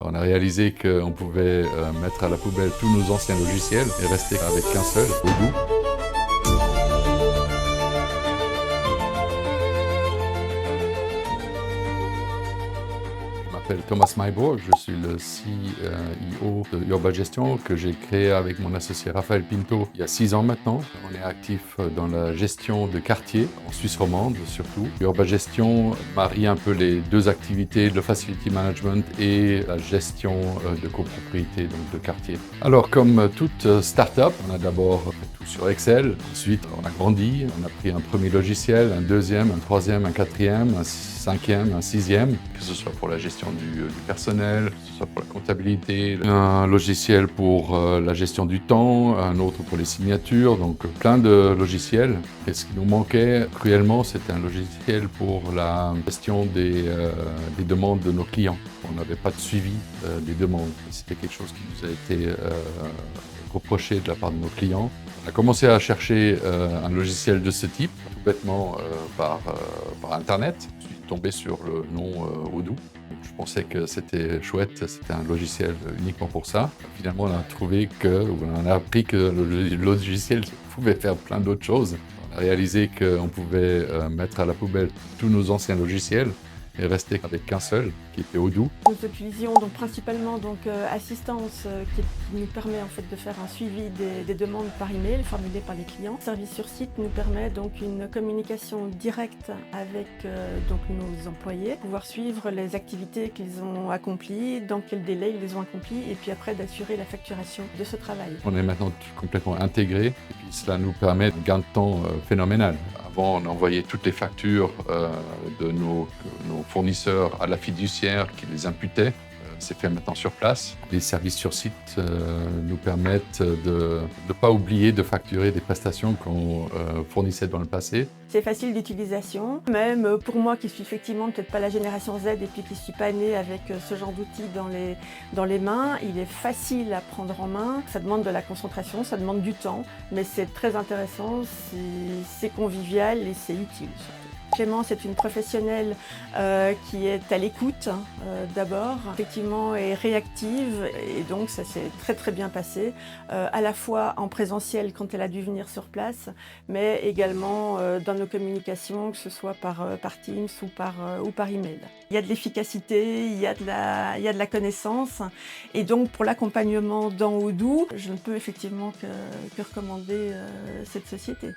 On a réalisé qu'on pouvait mettre à la poubelle tous nos anciens logiciels et rester avec qu'un seul, Odoo. Je m'appelle Thomas Mayborg, je suis le CEO de Urbagestion que j'ai créé avec mon associé Raphaël Pinto il y a 6 ans maintenant. On est actif dans la gestion de quartiers, en Suisse romande surtout. Urbagestion marie un peu les deux activités, le facility management et la gestion de copropriété, donc de quartier. Alors comme toute start-up, on a d'abord fait tout sur Excel, ensuite on a grandi, on a pris un premier logiciel, un deuxième, un troisième, un quatrième, un cinquième, un sixième, que ce soit pour la gestion du personnel, que ce soit pour la comptabilité, un logiciel pour la gestion du temps, un autre pour les signatures, donc plein de logiciels. Et ce qui nous manquait cruellement, c'était un logiciel pour la gestion des demandes de nos clients. On n'avait pas de suivi des demandes. C'était quelque chose qui nous a été reproché de la part de nos clients. On a commencé à chercher un logiciel de ce type, tout bêtement par Internet. Je suis tombé sur le nom Odoo. Je pensais que c'était chouette, c'était un logiciel uniquement pour ça. Finalement, on a appris que le logiciel pouvait faire plein d'autres choses. On a réalisé qu'on pouvait mettre à la poubelle tous nos anciens logiciels et rester avec qu'un seul, qui était Odoo. Nous utilisions donc principalement Assistance qui nous permet en fait de faire un suivi des demandes par email formulées par les clients. Service sur site nous permet donc une communication directe avec nos employés, pouvoir suivre les activités qu'ils ont accomplies, dans quel délai ils les ont accomplies et puis après d'assurer la facturation de ce travail. On est maintenant complètement intégrés et puis cela nous permet un gain de temps phénoménal. Avant, on envoyait toutes les factures de nos fournisseurs à la fiduciaire qui les imputait. C'est fait maintenant sur place. Les services sur site nous permettent de ne pas oublier de facturer des prestations qu'on fournissait dans le passé. C'est facile d'utilisation, même pour moi qui suis effectivement peut-être pas la génération Z et puis qui ne suis pas née avec ce genre d'outils dans les mains, il est facile à prendre en main. Ça demande de la concentration, ça demande du temps, mais c'est très intéressant, c'est convivial et c'est utile surtout. Clémence est une professionnelle qui est à l'écoute d'abord, effectivement est réactive et donc ça s'est très très bien passé, à la fois en présentiel quand elle a dû venir sur place, mais également dans nos communications, que ce soit par Teams ou par email. Il y a de l'efficacité, il y a de la connaissance et donc pour l'accompagnement dans Odoo, je ne peux effectivement que recommander cette société.